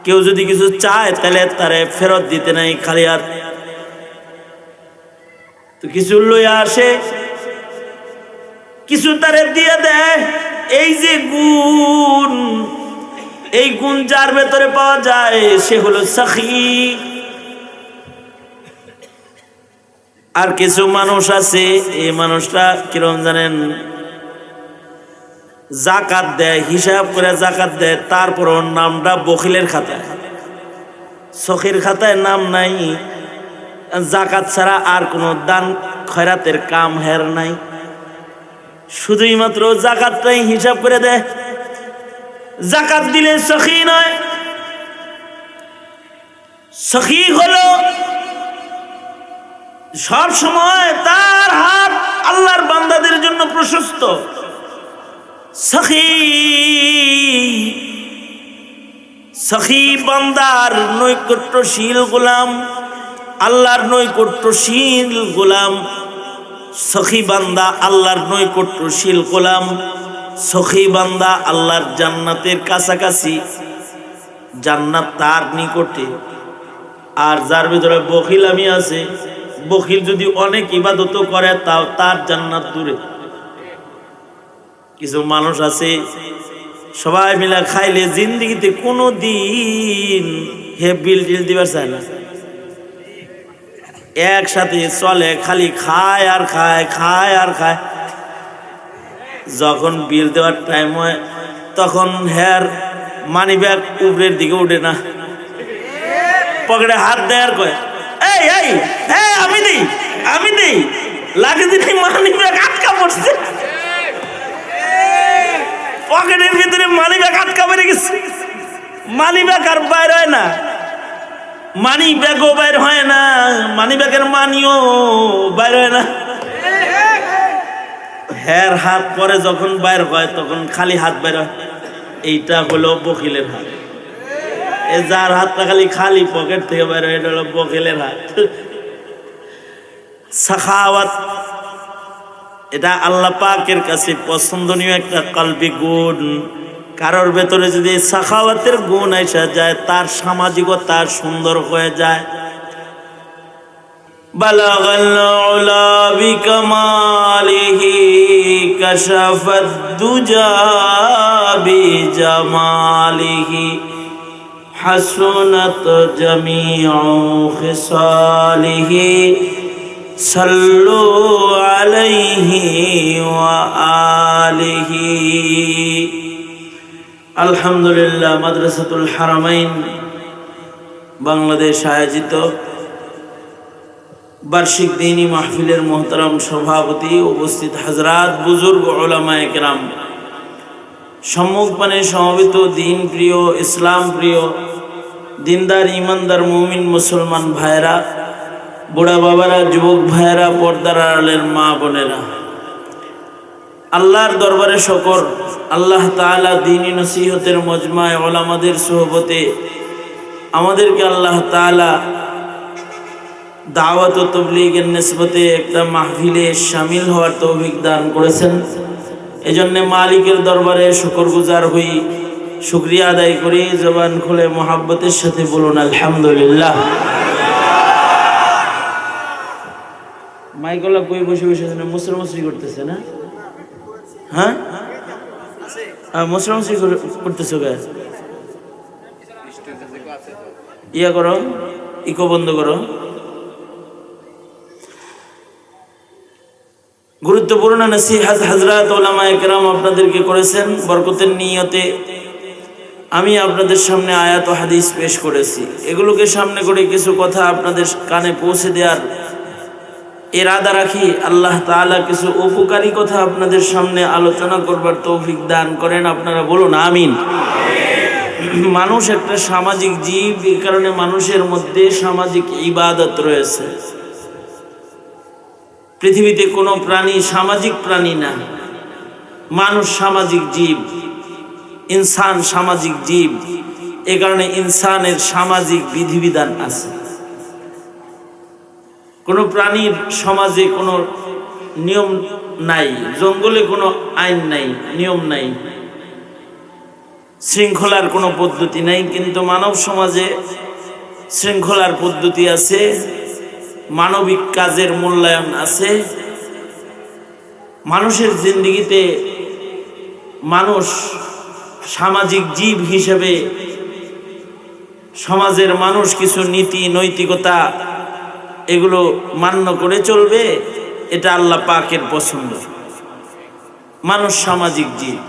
কেউ যদি কিছু চায় তাহলে তারে ফেরত দিতে নাই খালি আর তো কিছু লইয়া আসে, কিছু তারে দিয়ে দেয়। এই যে গুণ, এই গুণ যার ভেতরে পাওয়া যায় সে হলো সাখী। আর কিছু মানুষ আছে, এই মানুষটা কিরকম জানেন, জাকাত দেয়, হিসাব করে জাকাত দেয়, তারপর ওর নামটা বখিলের খাতায়, সখীর খাতায় নাম নাই। জাকাত ছাড়া আর কোনো দান খয়রাতের কাম হের নাই, শুধুই মাত্র জাকাতটাই হিসাব করে দেয়। জাকাত দিলে সখী নয়, সখী হলো সব সময় তার হাত আল্লাহর বান্দাদের জন্য প্রশস্ত। সখী সখী বান্দার নৈকট্যশীল গোলাম, আল্লাহর নৈকট্যশীল গোলাম। সখী বান্দা আল্লাহর নৈকট্যশীল গোলাম, সখী বান্দা আল্লাহর জান্নাতের কাছাকাছি, জান্নাত তার নিকটে। আর যার ভিতরে বখিলামি আছে, বখিল যদি অনেক ইবাদত করে তাও তার জান্নাত দূরে। কিছু মানুষ আছে সবাই মিলে খাইলে জিন্দিগিতে কোনো দিন হে বিল টিল দিবার চায় না, একসাথে চলে, খালি খায় আর খায়, খায় আর খায়। যখন বিল দেওয়ার টাইম হয় তখন হের মানি ব্যাগ উপরের দিকে উঠে না, পকেটে হাত দেয় আর কয় এই এই এই আমি দিই, আমি দিই, লাগে দিন মানি ব্যাগ আটকা পড়ছে, পকেটের ভিতরে মানি ব্যাগ আটকা পড়ে গেছে। মানি ব্যাগ আর বাইর হয় না, মানি ব্যাগও বাইর হয় না, মানি ব্যাগের মানিও বাইর হয় না। হের হাত পরে যখন বাইর হয় তখন খালি হাত বাইর হয়। এইটা হলো বখিলের হাত। এ যার হাতটা খালি খালি পকেট থেকে বাইর হয়, এটা হলো বখিলের হাত। সাখাওয়াত এটা আল্লাহ পাকের কাছে পছন্দনীয় একটা কলবি গুণ। কারোর ভেতরে যদি সাখাওয়াতের গুণ আসা যায়, তার সামাজিকতা সুন্দর হয়ে যায়। বালাগাল উলা বিকামালিহি কাশাফাদ দুজা বিজামালিহি হাসুনাত জামিউ খিসালিহি সাল্লু আলাইহি ওয়া আলিহি। আলহামদুলিল্লাহ, মাদ্রাসাতুল হারামাইন বাংলাদেশ আয়োজিত বার্ষিক দ্বীনি মাহফিলের মোহতারাম সভাপতি, উপস্থিত হাজরাত, বুজুর্গ উলামায়ে কেরাম, সম্মুখপানে সমবেত দিন প্রিয়, ইসলাম প্রিয়, দিনদার ইমানদার মুমিন মুসলমান ভাইরা, বুড়া বাবারা, যুবক ভাইরা, পর্দার আড়ালের মা বোনেরা, আল্লাহর দরবারে শকর। আল্লাহ তাআলা দ্বীনি নসিহতের মজমায়ে উলামাদের সোহবতে আমাদেরকে আল্লাহ তাআলা দাওয়াত ও তাবলীগের নিসবতে একটা মাহফিলে শামিল হওয়ার তৌফিক দান করেছেন। এজন্য মালিকের দরবারে শুকরগুজার হই, শুকরিয়া আদায় করি। জবান খুলে মোহাব্বতের সাথে বলুন আলহামদুলিল্লাহ। মাইকলা কই বসে বসে মুসরি করতেছে না? হ্যাঁ, মুসরি করতেছো কে? ইয়া করো, ইকো বন্ধ করো। গুরুত্বপূর্ণ নসিহত হযরত উলামায়ে কেরাম আপনাদেরকে করেছেন। বরকতের নিয়তে আমি আপনাদের সামনে আয়াত ও হাদিস পেশ করেছি। এগুলোকে সামনে করে কিছু কথা আপনাদের কানে পৌঁছে দেওয়ার ইরাদা রাখি। আল্লাহ তাআলা কিছু উপকারী কথা আপনাদের সামনে আলোচনা করবার তৌফিক দান করেন। আপনারা বলুন আমিন। মানুষ একটা সামাজিক জীব, এই কারণে মানুষের মধ্যে সামাজিক ইবাদত রয়েছে। পৃথিবীতে কোনো প্রাণী সামাজিক প্রাণী না, মানুষ সামাজিক জীব, ইনসান সামাজিক জীব। এ কারণে ইনসানের সামাজিক বিধিবিধান আছে। কোনো প্রাণীর সমাজে কোনো নিয়ম নাই, জঙ্গলে কোনো আইন নাই, নিয়ম নাই। শৃঙ্খলার কোনো পদ্ধতি নাই, কিন্তু মানব সমাজে শৃঙ্খলার পদ্ধতি আছে, মানবিক কাজের মূল্যায়ন আছে। মানুষের জিন্দেগিতে মানুষ সামাজিক জীব হিসেবে সমাজের মানুষ কিছু নীতি নৈতিকতা এগুলো মান্য করে চলবে, এটা আল্লাহ পাকের পছন্দ। মানুষ সামাজিক জীব,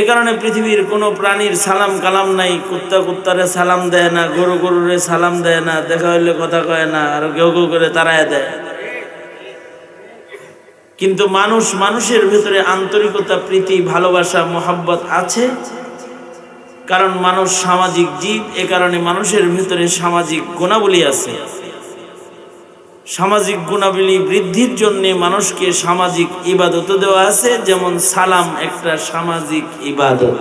এ কারণে পৃথিবীর কোনো প্রাণীর সালাম কালাম নাই। কুত্তা কুত্তারে সালাম দেয় না, গরু গরুরে সালাম দেয় না, দেখা হইলে কথা কয় না, আর কেউ কেউ করে তাড়ায় দেয়। কিন্তু মানুষ মানুষের ভিতরে আন্তরিকতা, প্রীতি, ভালোবাসা, মোহাব্বত আছে, কারণ মানুষ সামাজিক জীব। এ কারণে মানুষের ভিতরে সামাজিক গুণাবলী আছে। সামাজিক গুণাবলী বৃদ্ধির জন্য মানুষকে সামাজিক ইবাদত দেওয়া আছে, যেমন সালাম একটা সামাজিক ইবাদত।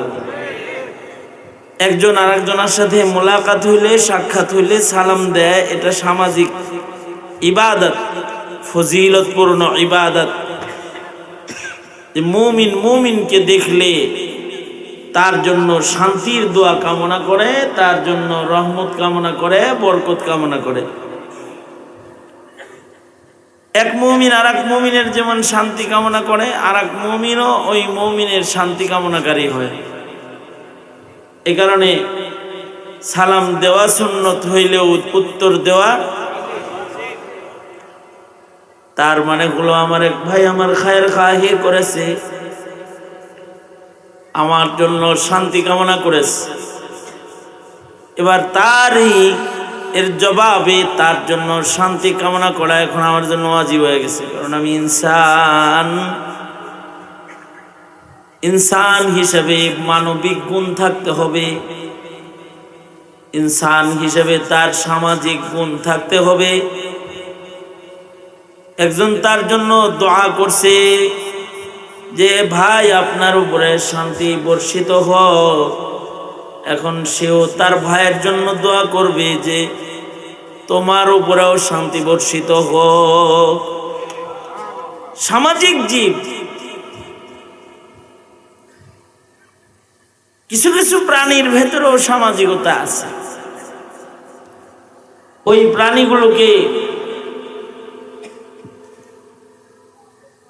একজন আরেকজনের সাথে মোলাকাত হইলে, সাক্ষাৎ হইলে সালাম দেয়, এটা সামাজিক ইবাদত, ফজিলতপূর্ণ ইবাদত। মুমিন মুমিনকে দেখলে তার জন্য শান্তির দোয়া কামনা করে, তার জন্য রহমত কামনা করে, বরকত কামনা করে। এক মুমিন আর এক মুমিনের যেমন শান্তি কামনা করে, আর এক মুমিনও ওই মুমিনের শান্তি কামনাকারী হয়। এ কারণে সালাম দেওয়া সুন্নত হইলেও উত্তর দেওয়া, তার মানে হলো আমার এক ভাই আমার খায়ের খাহি করেছে, আমার জন্য শান্তি কামনা করেছে, এবার তারই এর জবাবে তার জন্য শান্তি কামনা করা এখন আমার জন্য ওয়াজিব হয়ে গেছে। কারণ আমি ইনসান হিসেবে মানবিক গুণ থাকতে হবে, ইনসান হিসেবে তার সামাজিক গুণ থাকতে হবে। একজন তার জন্য দোয়া করছে যে ভাই আপনার উপরে শান্তি বর্ষিত হোক, এখন সেও তার ভাইয়ের জন্য দোয়া করবে যে তোমার উপরেও শান্তি বর্ষিত হোক। সামাজিক জীব। কিছু কিছু প্রাণীর ভেতরেও সামাজিকতা আছে, ওই প্রাণীগুলোকে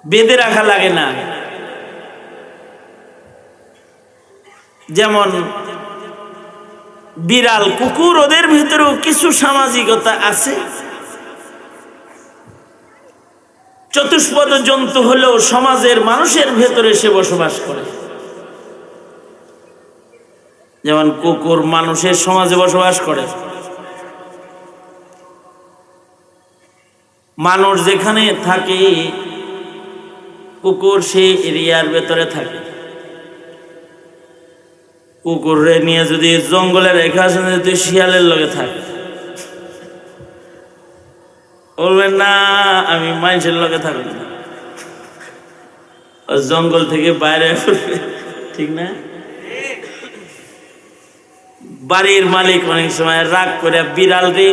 বেঁধে রাখা লাগে না। যেমন বিড়াল, কুকুর, ওদের ভিতরেও কিছু সামাজিকতা আছে। চতুষ্পদ জন্তু হলেও সমাজের মানুষের ভেতরে সে বসবাস করে। যেমন কুকুর মানুষের সমাজে বসবাস করে। মানুষ যেখানে থাকে কুকুর সেই এরিয়ার ভেতরে থাকে। কুকুরে নিয়ে যদি জঙ্গলে রেখে আসেন, যদি শিয়ালের লগে থাকে, বলবেন না আমি মানুষের লগে থাকব না, জঙ্গল থেকে বাইরে পড়বে, ঠিক না? বাড়ির মালিক অনেক সময় রাগ করে বিড়াল রে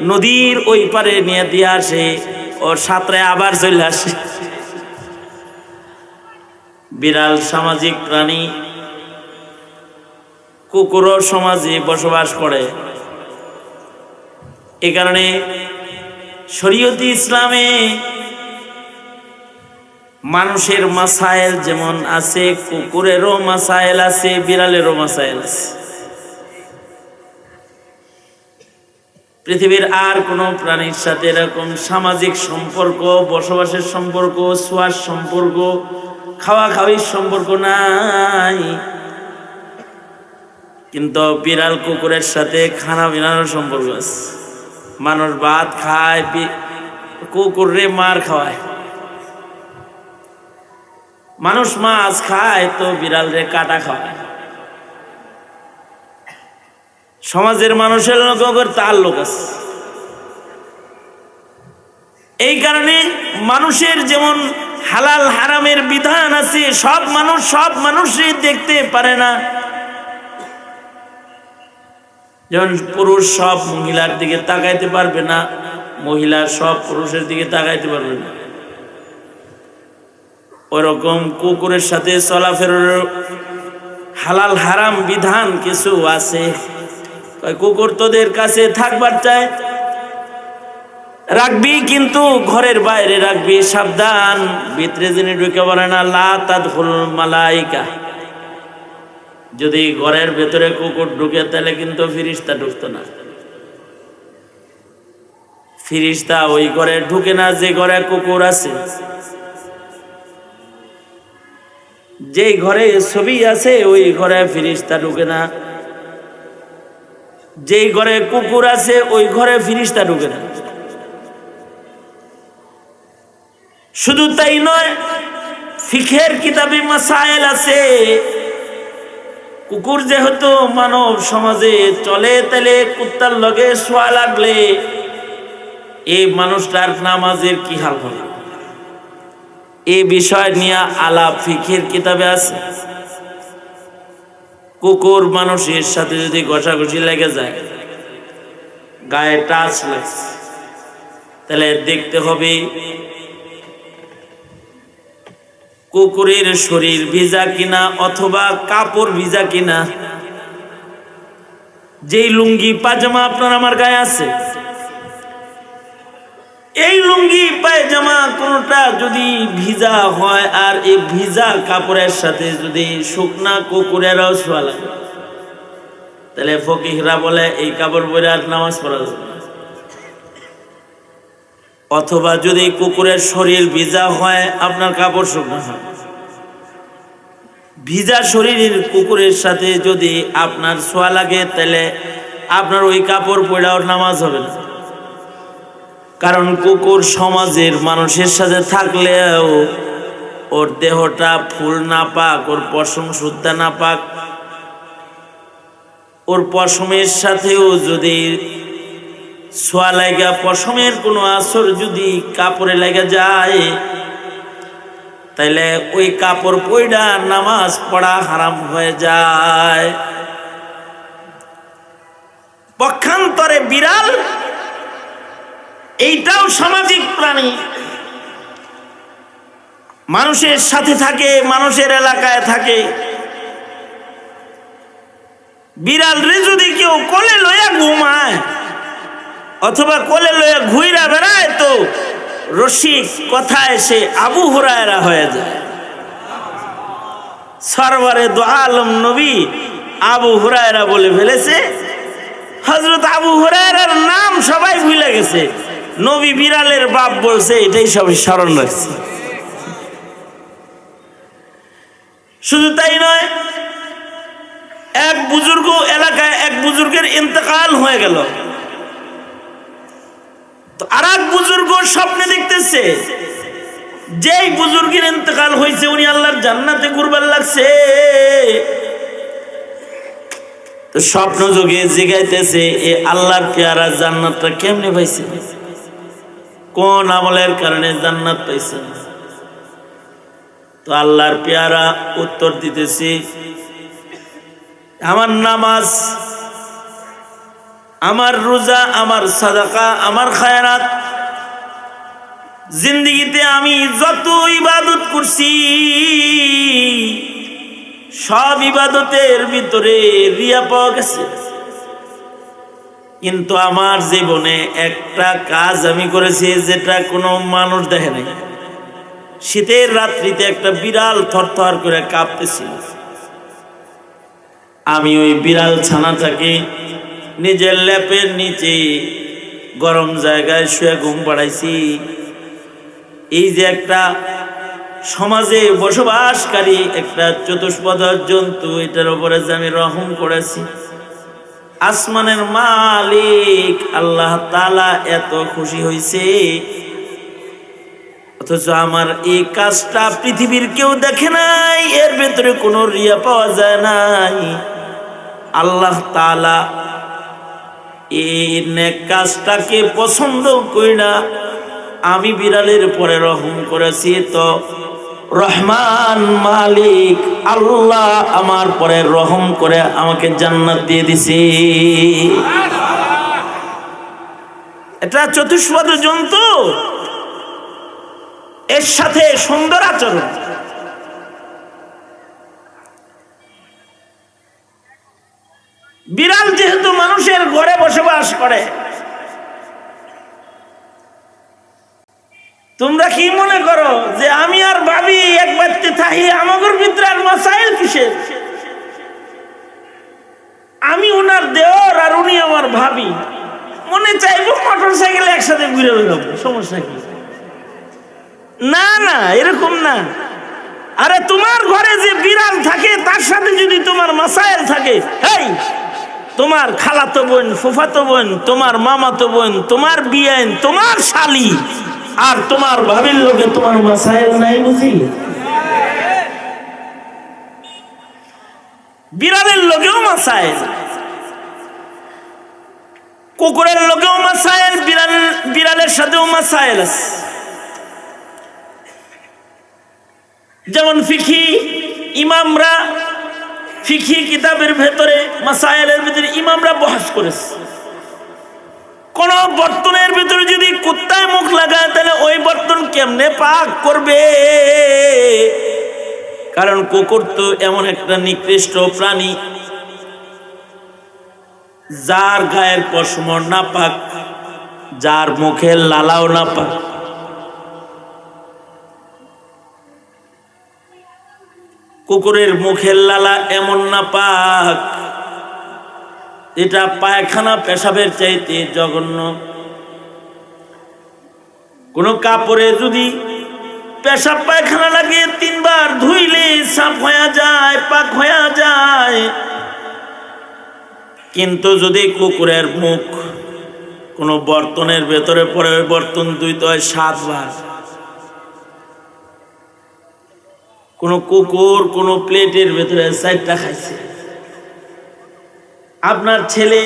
নদীর ওই পারে নিয়ে দিয়ে আসে, ওর সাঁতরায় আবার চলে আসে। বিড়াল সামাজিক প্রাণী, কুকুরও সমাজে বসবাস করে। এ কারণে শরীয়তে ইসলামে মানুষের মাসাইল যেমন আছে, কুকুরেরও মাসাইল আছে, বিড়ালেরও মাসাইল আছে। পৃথিবীর আর কোনো প্রাণীর সাথে এরকম সামাজিক সম্পর্ক, বসবাসের সম্পর্ক, ছোঁয়ার সম্পর্ক, খাওয়া খাওয়ির সম্পর্ক নাই। কিন্তু বিড়াল কুকুরের সাথে খানা বিনানোর সম্পর্ক আছে। মানুষ ভাত খায়, কুকুর রে মার খাওয়ায়। মানুষ মাছ খায় তো বিড়াল রে কাটা খাওয়ায়। সমাজের মানুষের লোকের তাল্লুক আছে। এই কারণে মানুষের যেমন হালাল হারামের বিধান আছে, সব মানুষই দেখতে পারে না। যেমন পুরুষ সব মহিলার দিকে তাকাইতে পারবে না, মহিলা সব পুরুষের দিকে তাকাইতে পারবে না। ওরকম কুকুরের সাথে চলাফেরার হালাল হারাম বিধান কিছু আছে। কুকুর তোদের কাছে থাকবার চায়, রাখবি কিন্তু ঘরের বাইরে রাখবি, সাবধান, ভিতরে যিনি ঢুকে বলে না লা তাদখুল মালাইকা। যদি ঘরের ভেতরে কুকুর ঢুকে তাহলে কিন্তু ফিরিস্তা ঢুকতো না। ফিরিস্তা ওই ঘরে ঢুকে না যে ঘরে কুকুর আছে। যেই ঘরে ছবি আছে ওই ঘরে ফিরিস্তা ঢুকে না, যেই ঘরে কুকুর আছে ওই ঘরে ফিরিস্তা ঢুকে না। শুধু তাই নয়, ফিকহের কিতাবে মাসাইল আছে, কুকুর যেহেতু মানব সমাজে চলে, তাহলে কুত্তার লগে শোয়া লাগলে এই মানুষটার নামাজের কি হাল হবে, এই বিষয় নিয়ে আলাপ ফিকহের কিতাবে আছে। কুকুর মানুষের সাথে যদি ঘষাঘষি লেগে যায়, গায়ে টাচ লাগছে, তাহলে দেখতে হবে কুকুরের শরীর ভিজা কিনা অথবা কাপড় ভিজা কিনা। যেই লুঙ্গি পায়জামা আপনার আমার গায়ে আছে, এই লুঙ্গি পায়জামা কোনটা যদি ভিজা হয় আর এই ভিজা কাপড়ের সাথে যদি শুকনা কুকুরেরও শোয়া লাগে, তাহলে ফকিহরা বলে এই কাপড় পরে আর নামাজ পড়া যাবে না। অথবা যদি কুকুরের শরীর ভিজা হয়, আপনার কাপড় শুকনো হয়, ভিজা শরীরের কুকুরের সাথে যদি আপনার ছোঁয়া লাগে, তাহলে আপনার ওই কাপড় পরেও নামাজ হবে না। কারণ কুকুর সমাজের মানুষের সাথে থাকলেও ওর দেহটা ফুল না পাক, ওর পশম শুদ্ধা না পাক, ওর পশমের সাথেও যদি ছোঁয়া লাগা, পশমের কোনো আসর যদি কাপড়ে লেগে যায়, তাইলে ওই কাপড় পইড়া নামাজ পড়া হারাম হয়ে যায়। পক্ষান্তরে বিড়াল এইটাও সামাজিক প্রাণী, মানুষের সাথে থাকে, মানুষের এলাকায় থাকে। বিড়াল রে যদি কেউ কোলে লইয়া ঘুমায় অথবা কোলে লইয়া ঘুইরা বেড়ায়, তো রসিক কথায় সে আবু হুরায়রা হয়ে যায়। সরওয়ারে দো আলম নবী আবু হুরায়রা বলে ফেলেছে। হযরত আবু হুরায়রার নাম সবাই ভুলে গেছে, নবী বিড়ালের বাপ বলছে, এটাই সবাই স্মরণ রাখছে। শুধু তাই নয়, এক বুজুর্গ এলাকায় এক বুজুর্গের ইন্তেকাল হয়ে গেল, তো আর এক বুজুর্গ স্বপ্নে দেখতেছে যেই বুজুর্গের ইন্তেকাল হয়েছে উনি আল্লাহর জান্নাতে ঘুরবার লাগছে। তো স্বপ্ন যোগে জিগাইতেছে, এ আল্লাহর পেয়ারা জান্নাতটা কেমনে পাইছে, কোন আমলের কারণে জান্নাত পাইছে? তো আল্লাহর পেয়ারা উত্তর দিতেছে, আমার নামাজ, আমার রোজা, আমার সাদাকা, আমার খায়রাত, জিন্দেগিতে আমি যত ইবাদত করছি সব ইবাদতের ভিতরে রিয়া পাওয়া গেছে। কিন্তু আমার জীবনে একটা কাজ আমি করেছি যেটা কোনো মানুষ দেখে নাই। শীতের রাত্রিতে একটা বিড়াল থরথর করে কাঁপতেছিল, আমি ওই বিড়াল ছানাটাকে নিজের লেপের নিচে গরম জায়গায় শুয়ে ঘুম পাড়াইছি। এই যে একটা সমাজে বসবাসকারী একটা চতুষ্পদ জন্তু, এটার উপরে যে আমি রহম করেছি, আসমানের মালিক আল্লাহ তাআলা এত খুশি হয়েছে, অথচ আমার এই কাজটা পৃথিবীর কেউ দেখে নাই, এর ভেতরে কোনো রিয়া পাওয়া যায় নাই। আল্লাহ তাআলা এই নেক কাজটাকে পছন্দ কইরা আমি বিড়ালের পরে রহম করেছি, তো রহমান মালিক আল্লাহ আমার পরে রহম করে আমাকে জান্নাত দিয়ে দিছে। এটা চতুষ্পদ জন্তু, এর সাথে সুন্দর আচরণ। বিড়াল যেহেতু মানুষের ঘরে বসবাস করে, তোমরা কি মনে করো যে আমি আর ভাবি এক বাড়িতে থাকি, আমাদের ভিতরে আর মাসাইল কিসের? আমি ওনার দেওর আর উনি আমার ভাবি, মনে চাইবো মোটর সাইকেলে একসাথে ঘুরে বেড়াবো, সমস্যা কি? না না, এরকম না। আরে তোমার ঘরে যে বিড়াল থাকে তার সাথে যদি তোমার মাসাইল থাকে, এই তোমার খালাতো বোন, ফুফাতো বোন, তোমার মামাতো বোন, তোমার বিয়ান, তোমার শালি আর তোমার ভাবির লোকে তোমার মাসাইল নাই বুঝি? বিড়ালের লোকেও মাসাইল, কুকুরের লোকেও মাসাইল, বিড়ালের সাথেও মাসাইল আছে। যেমন ফিকি ইমামরা, ফিকি কিতাবের ভেতরে মাসাইলের ভিতরে ইমামরা বহাস করেছে, কোন বর্তনের ভিতরে যদি কুত্তায় মুখ লাগায় তাহলে ওই বর্তন কেমনে পাক করবে? কারণ কুকুর তো এমন একটা নিকৃষ্ট প্রাণী যার গায়ের পশম নাপাক, যার মুখের লালাও নাপাক। কুকুরের মুখের লালা এমন নাপাক, এটা পায়খানা পেশাবের চাইতে জঘন্য। কোন কাপড়ে যদি পেশাব পায়খানা লাগে 3 বার ধুইলে সাফ হয়ে যায়, পাক হয়ে যায়। কিন্তু যদি কুকুরের মুখ কোন বর্তনের ভেতরে পড়ে, ওই বর্তন ধুইতে হয় 7 বার। কোন কুকুর কোন প্লেটের ভেতরে 4টা খাইছে, আপনার ছেলে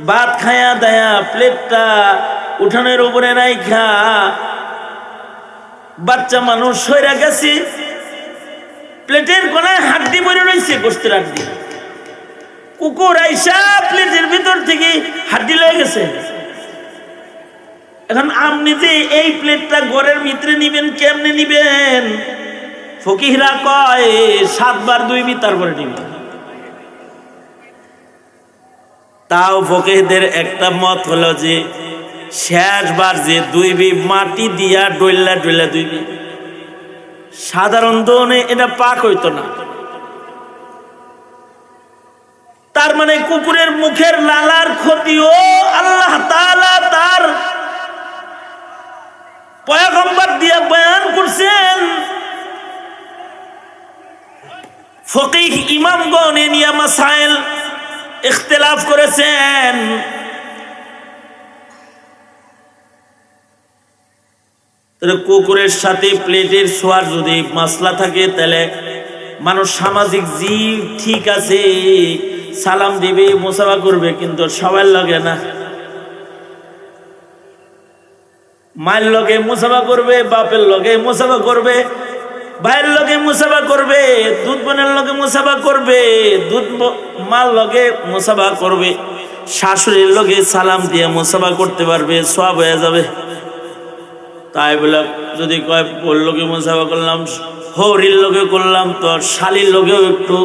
ভাত খায়া দেয়া প্লেটটা উঠানের উপরে রাইখা, বাচ্চা মানুষ সইরা গেছে, প্লেটের কোনায় হাড্ডি পড়ে রয়েছে, গোস্তের হাড্ডি। কুকুর আইসা প্লেটের ভিতর থেকে হাড্ডি লয়ে গেছে। এখন আপনি যে এই প্লেটটা ঘরের ভিতরে নিবেন, কেমনে নিবেন? ফকিহরা কয় 7 বার ধুইবি তারপরে নিবেন। তাও ফকিহদের একটা মত হলো যে শেষবার যে ধুইবি মাটি দিয়া ডইলা ডইলা ধুইবি। সাধারণ দোনে এটা পাক হইতো না। তার মানে কুকুরের মুখের লালার ক্ষতিও আল্লাহ তাআলা তার পয়গম্বর দিয়া বয়ান করছেন। ফকিহ ইমামগণ এ নিয়ে মাসাইল ইখতিলাফ করেছেন। কুকুরের সাথে প্লেটের ছোঁয়ার যদি মাসলা থাকে তাহলে মানুষ সামাজিক জীব, ঠিক আছে সালাম দিবে, মুসাফা করবে, কিন্তু সবার লগে না। মায়ের লগে মুসাফা করবে, বাপের লগে মুসাফা করবে, ভাইয়ের লগে মুসাফা করবে, দুধ বোনের লগে মুসাফা করবে, দুধ মার লগে মুসাফা করবে, শাশুড়ির লগে সালাম দিয়ে মুসাফা করতে পারবে, সওয়াব হয়ে যাবে। তাই বলে যদি কয় ওর লগে মুসাফা করলাম, হরির লগে করলাম, তো শালির লগেও একটু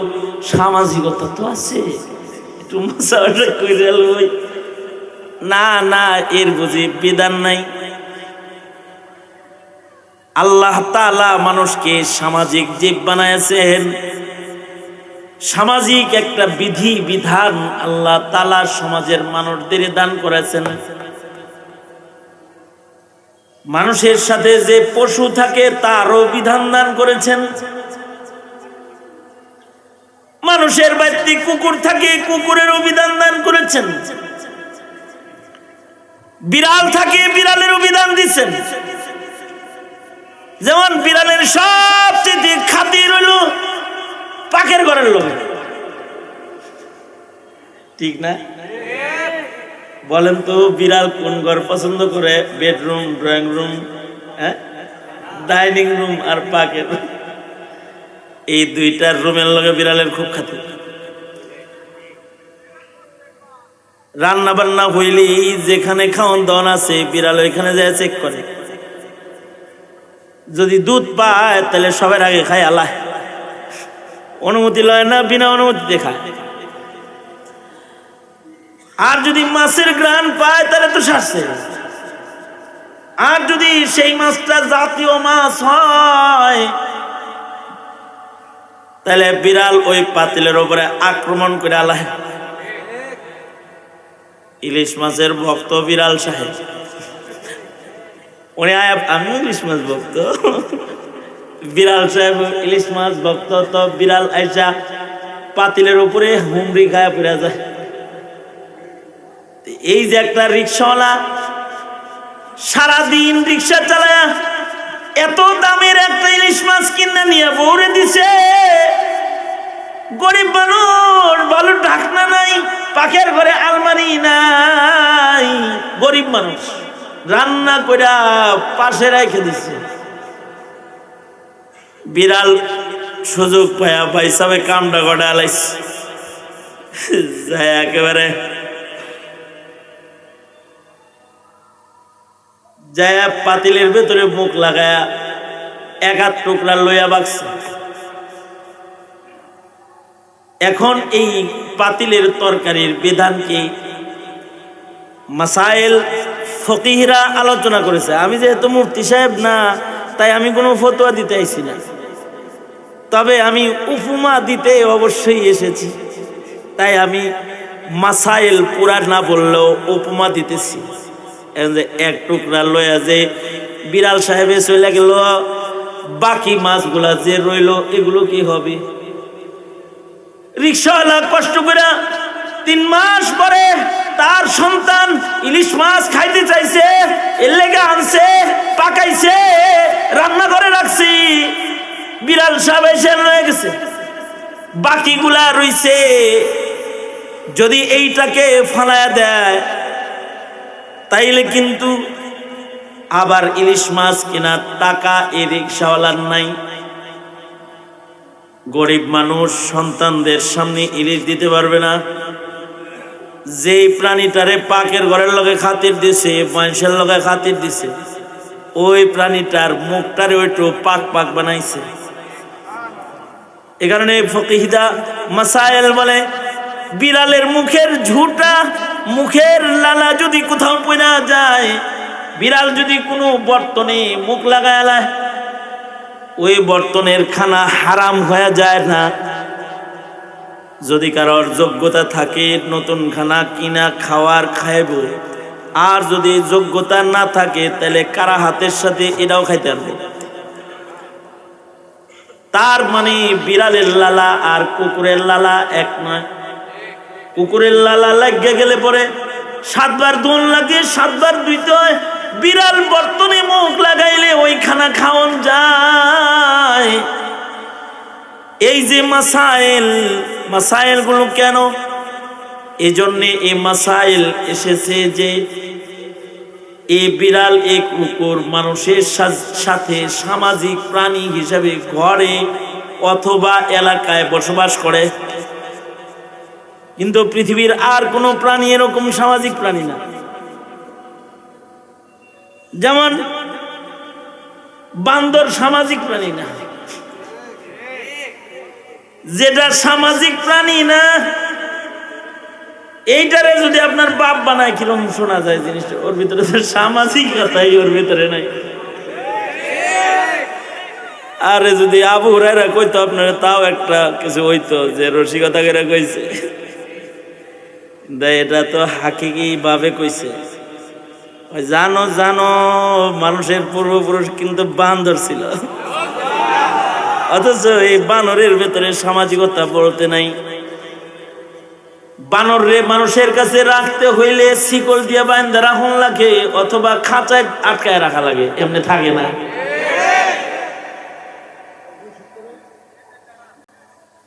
সামাজিকতা তো আছে, একটু মুসাফাটা করে লই। না না, এর বুঝি বিধান নাই। আল্লাহ তাআলা মানুষকে সামাজিক জীব বানাইছেন। সামাজিক একটা বিধি বিধান আল্লাহ তাআলা সমাজের মানুষদের দান করেছেন। মানুষের সাথে যে পশু থাকে তারও বিধান দান করেছেন। মানুষের বাড়িতে কুকুর থাকে, কুকুরেরও বিধান দান করেছেন। বিড়াল থাকে, বিড়ালেরও বিধান দিচ্ছেন। যেমন বিড়ালের সবচেয়ে খাতির হইল পাকের ঘরের লোক, ঠিক না? বলেন তো বিড়াল কোন ঘর পছন্দ করে? Bedroom, drawing room, dining room আর পাকের, এই 2টা রুমের লগে বিড়ালের খুব খাতির। রান্না বান্না হইলে যেখানে খাওয়ান দাওয়ান আছে বিড়াল ওইখানে যায় চেক করে। যদি দুধ পায় তাহলে সবার আগে খায়, আল্লাহ অনুমতি লয় না, বিনা অনুমতি দেখায়। আর যদি মাছের ঘ্রাণ পায় তাহলে তো সারছে। আর যদি সেই মাছটা জাতীয় মাছ হয় তাহলে বিড়াল ওই পাতিলের উপরে আক্রমণ করে আলায়। ইলিশ মাছের ভক্ত বিড়াল সাহেব, উনি আমিও ইলিশ মাছ ভক্ত, বিড়াল সাহেব ইলিশ মাছ ভক্ত। তো বিড়াল আইসা পাতিলের উপরে হুমড়ি খায় পড়ে যায়। এই যে একটা রিক্সাওয়ালা সারাদিন রিক্সা চালায়া এত দামের একটা ইলিশ মাছ কিনে নিয়ে বউরে দিছে, গরিব মানুষ, ভালো ঢাকনা নাই, পাখের ঘরে আলমারি নাই, গরিব মানুষ রান্না কইরা পাশে রেখে দিছে। বিড়াল সুযোগ পায়া পয়সাবে কামটা গড়া আলাইছে, যায় একেবারে যায় পাতিলের ভেতরে মুখ লাগায়া এক হাত টুকরা লইয়া বাগছে। এখন এই পাতিলের তরকারির বিধানকে মাসাইল ফকিহরা আলোচনা করেছে। আমি যেহেতু মুফতি সাহেব না, তাই আমি কোনো ফতোয়া দিতে আইছি না, তবে আমি উপমা দিতে অবশ্যই এসেছি। তাই আমি মাসাইল পুরা না বললেও উপমা দিতেছি। এক টুকরা লয়া যে বিড়াল সাহেবে চলে গেল, বাকি মাছগুলা যে রইল এগুলো কি হবে? রিক্সাওয়ালা কষ্ট করে 3 মাস পরে তার সন্তান ইলিশ মাছ খাইতে চাইছে, এর লেগে আনছে, পাকাইছে, রান্না করে রাখছি, বিড়াল সাহেব এসে লয়ে গেছে, বাকিগুলা রইছে। যদি এইটাকে ফালায়া দেয় তাইলে কিন্তু আবার ইলিশ মাছ কেনার টাকা এই রিক্সাওয়ালার নাই। গরিব মানুষ সন্তানদের সামনে ইলিশ দিতে পারবে না। যে প্রাণীটারে পাকের ঘরের লগে খাতির দিছে, মানুষের লগে খাতির দিছে, ওই প্রাণীটার মুখটারে ওইটু পাক পাক বানাইছে। এ কারণে ফকিহরা মাসাইল বলে বিড়ালের মুখের ঝুঁটা, মুখের লালা যদি কোথাও পড়া যায়, বিড়াল যদি কোনো বর্তনে মুখ লাগায়, ওই বর্তনের খানা হারাম হয়ে যায় না। যদি কারোর যোগ্যতা থাকে নতুন খানা কিনা খাওয়ার খাইব, আর যদি যোগ্যতা না থাকে তাহলে কারা হাতের সাথে এটাও খাইতে পারবে। তার মানে বিড়ালের লালা আর কুকুরের লালা এক নয়। কুকুরের লালা লাগিয়ে গেলে পরে 7 বার দোন লাগে, 7 বার ধুইতে হয়। বিড়াল বর্তনে মুখ লাগাইলে ওই খানা খাওয়ান যায়। এই যে মাসাইল গুলো কেন? এই জন্যে এই মাসাইল এসেছে যে এই বিড়াল, এই কুকুর মানুষের সাথে সামাজিক প্রাণী হিসাবে ঘরে অথবা এলাকায় বসবাস করে, কিন্তু পৃথিবীর আর কোনো প্রাণী এরকম সামাজিক প্রাণী না। যেমন বান্দর সামাজিক প্রাণী না, যেটা সামাজিক প্রাণী না এইটারে যদি আপনার বাপ বানায় কিরকম শোনা যায় জিনিসটা? ওর ভিতরে সামাজিকতাই ওর ভিতরে নাই। আরে যদি আবু হুরায়রা কইতো আপনারা, তাও একটা কিছু হইতো যে রসিকতা করে কইছে, এটা তো হাকিকি ভাবে কইছে। জানো জানো মানুষের পূর্বপুরুষ কিন্তু বান্দর ছিল, অথচ এই বানরের ভেতরে সামাজিকতা বলতে নাই। বানরে মানুষের কাছে রাখতে হইলে শিকল দিয়ে বাঁধা রাখুন লাগে, অথবা খাঁচায় আটকায় রাখা লাগে, এমনি থাকে না।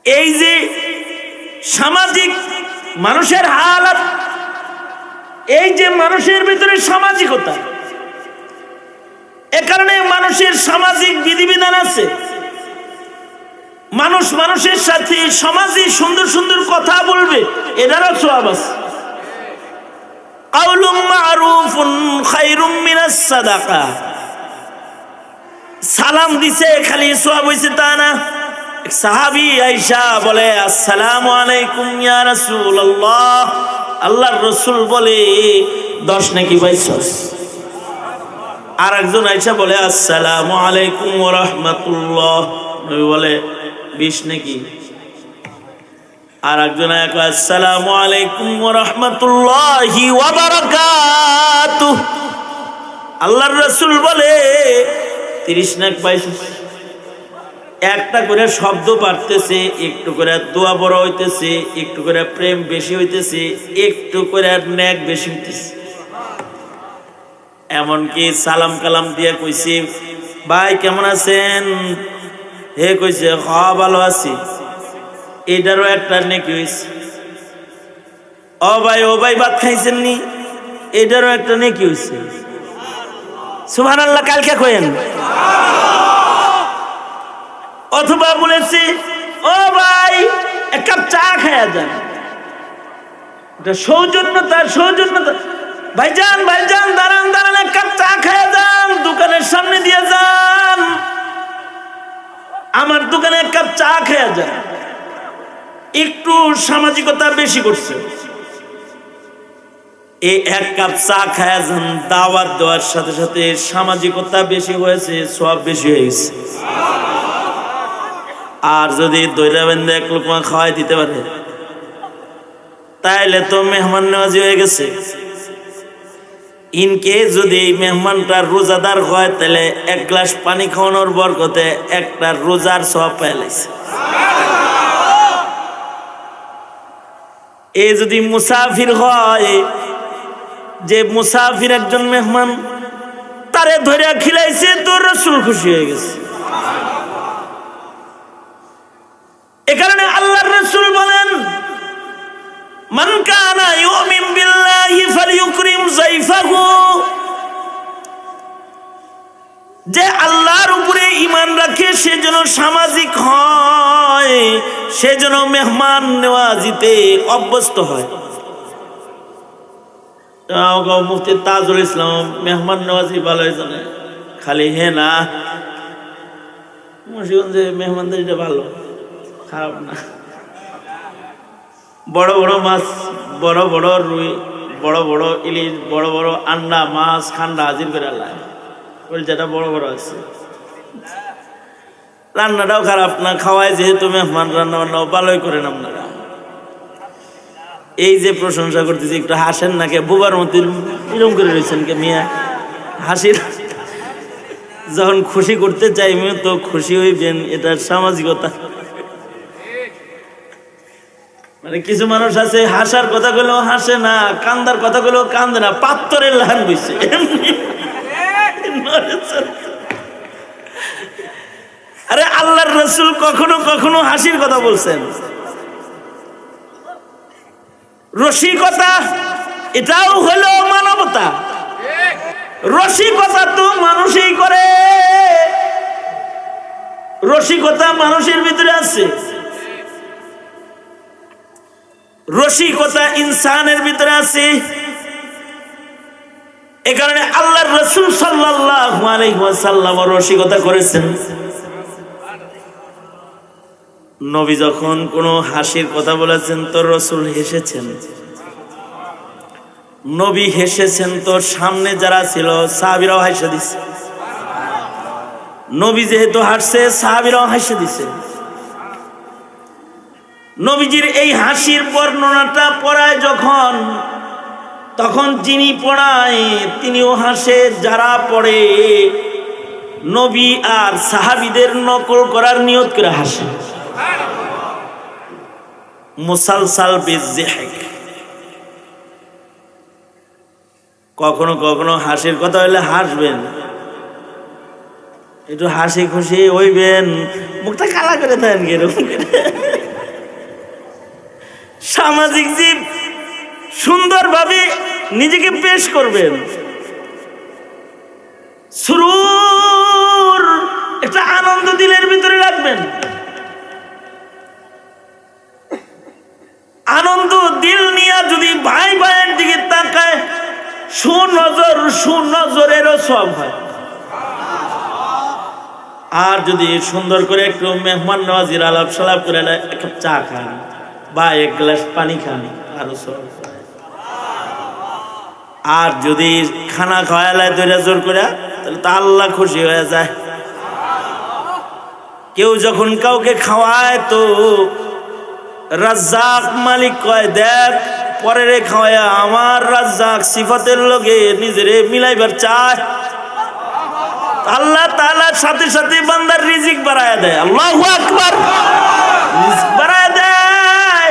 এই যে সামাজিক মানুষের হালাত, এই যে মানুষের ভিতরে সামাজিকতা, এ কারণে মানুষের সামাজিক বিধিবিধান আছে। মানুষ মানুষের সাথে সমাজে সুন্দর সুন্দর কথা বলবে, এটারও সওয়াব আছে। কাউলুম মারুফুন খায়রুম মিনাস সাদাকা। সালাম দিছে খালি সওয়াব হইছে তা না। এক সাহাবী আয়েশা বলে, আসসালামু আলাইকুম ইয়া রাসূলুল্লাহ। আল্লাহর রাসূল বলে 10 নেকি পাইছস। আর একজন আয়েশা বলে আসসালামু আলাইকুম ওয়া রাহমাতুল্লাহ, নবী বলে 20 নেকি। আর একজন আসসালামু আলাইকুম ওয়া রাহমাতুল্লাহি ওয়া বারাকাতুহু, আল্লাহর রাসূল বলে 30 নেক পাইছস। একটা করে শব্দ বাড়তেছে, একটু করে দোয়া বড় হইতেছে, একটু করে প্রেম বেশি হইতেছে, একটু করে নেক বেশি হইতেছে। এমনকি সালাম কালাম দিয়ে কইছি ভাই কেমন আছেন, হে কইছে হ্যাঁ ভালো আছি, এটারও একটা নেকি হইছে। ও ভাই ভাত খাইছেন নি, এটারও একটা নেকি হইছে। সুবহানাল্লাহ কালকে কইেন। অথবা বলেছি ও ভাই এক কাপ চা খায়া যান, এটা সৌজন্যতা। ভাইজান দাঁড়ান এক কাপ চা খায়া যান, দোকানের সামনে দিয়ে যান, আমার দোকানে এক কাপ চা খায়া যান। একটু সামাজিকতা বেশি করছে, এই এক কাপ চা খায়া যান, দাওয়াত দেওয়ার সাথে সাথে সামাজিকতা বেশি হয়েছে, সব বেশি হয়ে গেছে। আর যদি দইরা বেঁধে এক লোকমা খাওয়াই দিতে পারে তাইলে তো মেহমান নেওয়াজি হয়ে গেছে। ইনকে যদি এই মেহমানটা রোজাদার হয় তাহলে এক গ্লাস পানি খাওয়ানোর বরকতে একটা রোজার সওয়াব পাইছে। এ যদি মুসাফির হয়, যে মুসাফির একজন মেহমান, তারে ধরে খিলাইছে তো রাসূল খুশি হয়ে গেছে। এ কারণে আল্লাহর রাসূল বলেন মান কানা ইউমিন বিল্লাহি ফালইউকরিম যায়ফাহু, যে আল্লাহর উপরে ঈমান রাখে সে যেন সামাজিক হয়, সে যেন মেহমান নেওয়াজিতে অভ্যস্ত হয়। মুফতি তাজুল ইসলাম মেহমান নেওয়াজি ভালো জানে, খালি হে না মুন্সিগঞ্জে মেহমানদের এটা ভালো, খারাপ না। বড় বড় মাছ, বড় বড় রুই, বড় বড় ইলিশ, বড় বড় আন্ডা মাছ খান্ডা হাজির করে আল্লাহ, যেটা বড় বড় আছে। রান্নাটাও খারাপ না, খাওয়ায় যেহেতু মেহমান, রান্না বান্নাও ভালোই করেন আপনারা। এই যে প্রশংসা করতেছি, একটু হাসেন না কে, বুবার মতো এরকম করে রয়েছেন কে মিয়া, হাসির যখন খুশি করতে চাই মেয়ে তো খুশি হইবেন, এটা সামাজিকতা। মানে কিছু মানুষ আছে হাসার কথা গুলো হাসে না, কান্দার কথা গুলো কান্দে না, পাত্তরের লাহান বইছে। আরে আল্লাহর রাসূল কখনো কখনো হাসির কথা বলছেন। রসিকতা এটাও হলো মানবতা। রসিকতা তো মানুষই করে, রসিকতা মানুষের ভিতরে আছে, রসিকতা ইনসানের ভিতরে আছে। এ কারণে আল্লাহর রাসূল সাল্লাল্লাহু আলাইহি ওয়াসাল্লাম রসিকতা করেছেন। নবী যখন কোনো হাসির কথা বলেছেন তো রাসূল হেসেছেন। নবী হেসেছেন তো সামনে যারা ছিল সাহাবীরাও হাসে দিছে। নবী যেহেতু হাসছে সাহাবীরাও হাসে দিছে। নবীজির এই হাসির বর্ণনাটা পড়ায় যখন, তখন যিনি পড়ায় তিনিও হাসে, যারা পড়ে নবী আর সাহাবীদের নকল করার নিয়ত করে হাসে। মুসালসাল বিযিহক, কখনো কখনো হাসির কথা হইলে হাসবেন, একটু হাসি খুশি হইবেন, মুখটা কালা করে থাকেন এরকম। সামাজিক জীব, সুন্দরভাবে নিজেকে পেশ করবেন, সুরুর একটা আনন্দ দিলের ভিতরে রাখবেন। আনন্দ দিল নিয়ে যদি ভাই ভাইয়ের দিকে তাকায়, সুনজরেরও সব হয়। আর যদি সুন্দর করে একটু মেহমান নওয়াজির আলাপ সালাপ করে এক কাপ চা খান বা এক গ্লাস পানি খান, আরো সব। আর যদি খানা খাওয়ালায় দইরা জোর করে, তাহলে তো আল্লাহ খুশি হয়ে যায়। কেউ যখন কাউকে খাওয়ায় তো রাজ্জাক মালিক কয়, দেখ পরেরে খাওয়ায় আমার রাজ্জাক সিফাতের লগে নিজেরে মিলাইবার চায়। আল্লাহ তাআলার সাথে সাথে বান্দার রিজিক বাড়ায় দেয়। আল্লাহু আকবার। রিজিক বাড়ায় দেয়।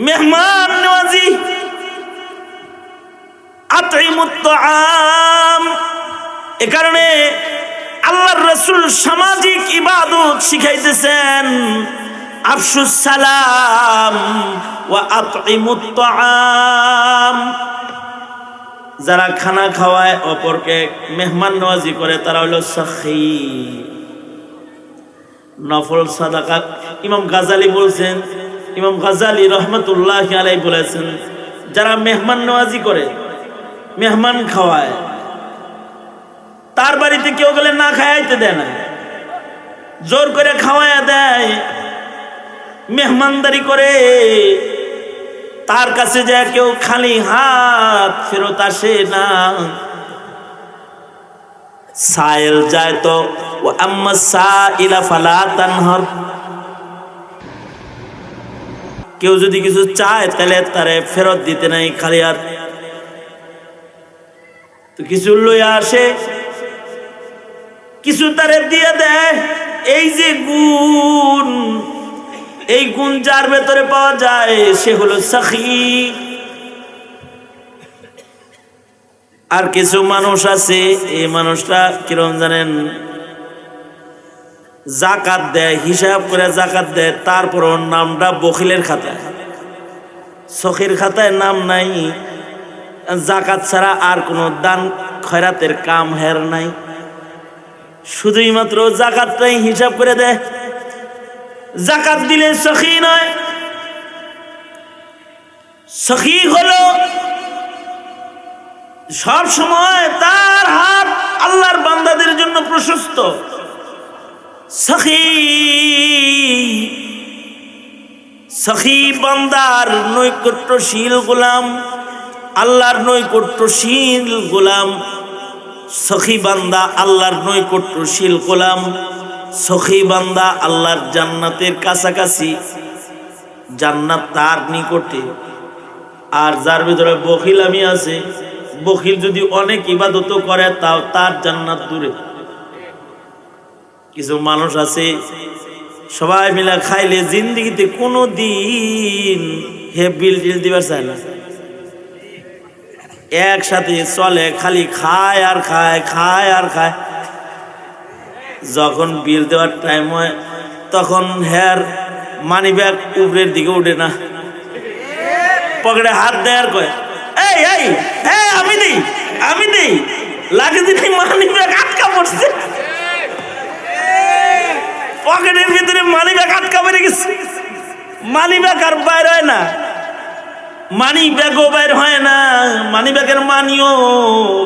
মেহমান নওয়াজি, আতইমুত তাআম। এ কারণে আল্লাহর রাসূল সামাজিক ইবাদত শিখাইতেছেন, আফশুস সালাম ওয়া আতইমুত তাআম। যারা খানা খাওয়ায়, অপরকে মেহমান নওয়াজি করে, তারা হলো সাখী। নফল সাদাকা। ইমাম গাজালি বলছেন, ইমাম গাজালি রহমতুল্লাহি আলাইহি বলেছেন, যারা মেহমান নওয়াজি করে, মেহমান খাওয়ায়, তার বাড়িতে কেউ গেলে না খাইতে দেয় না, জোর করে খাওয়ায় দেয়, মেহমানদারি করে, তার কাছে যায় কেউ খালি হাত ফেরত আসে না। সাইল যায় তো ও আম্মা সাইলা ফালা তানহার। কেউ যদি কিছু চায় তাহলে তারে ফেরত দিতে নাই খালি হাত। তো কিছু লইয়া আসে, কিছু তারে দিয়ে দেয়। এই যে গুণ, এই গুণ যার ভেতরে পাওয়া যায় সে হলো সাখী। আর কিছু মানুষ আছে, এই মানুষটা কিরকম জানেন, জাকাত দেয়, হিসাব করে জাকাত দেয়, তারপর ওর নামটা বখিলের খাতায়, সখীর খাতায় নাম নাই। জাকাত ছাড়া আর কোনো দান খয়রাতের কাম হের নাই, শুধুই মাত্র জাকাতটাই হিসাব করে দেয়। জাকাত দিলে সখী নয়। সখী হলো সব সময় তার হাত আল্লাহর বান্দাদের জন্য প্রশস্ত। সখী, সখী বান্দার নৈকট্যশীল গোলাম, আল্লাহর নৈকট্যশীল গোলাম। সখী বান্দা আল্লাহর নৈকট্যশীল গোলাম। সখী বান্দা আল্লাহর জান্নাতের কাছাকাছি, জান্নাত তার নিকটে। আর যার ভিতরে বখিলামি আছে, বখিল যদি অনেক ইবাদত করে তাও তার জান্নাত দূরে। কিছু মানুষ আছে সবাই মিলে খাইলে জিন্দিগিতে কোনো দিন হে বিল টিল দিবার চায় না, একসাথে চলে, খালি খায় আর খায়, খায় আর খায়। যখন বিল দেওয়ার টাইম হয় তখন হের মানি ব্যাগ উপরের দিকে উঠে না, পকেটে হাত দেয় আর কয়, এই এই এই আমি দিই, আমি দিই। লাগে দিদি মানি ব্যাগ আটকা পড়ছে, পকেটের ভিতরে মানি ব্যাগ আটকা পড়ে গেছে। মানি ব্যাগ আর বাইর হয় না, মানি ব্যাগও বাইর হয় না, মানি ব্যাগের মানিও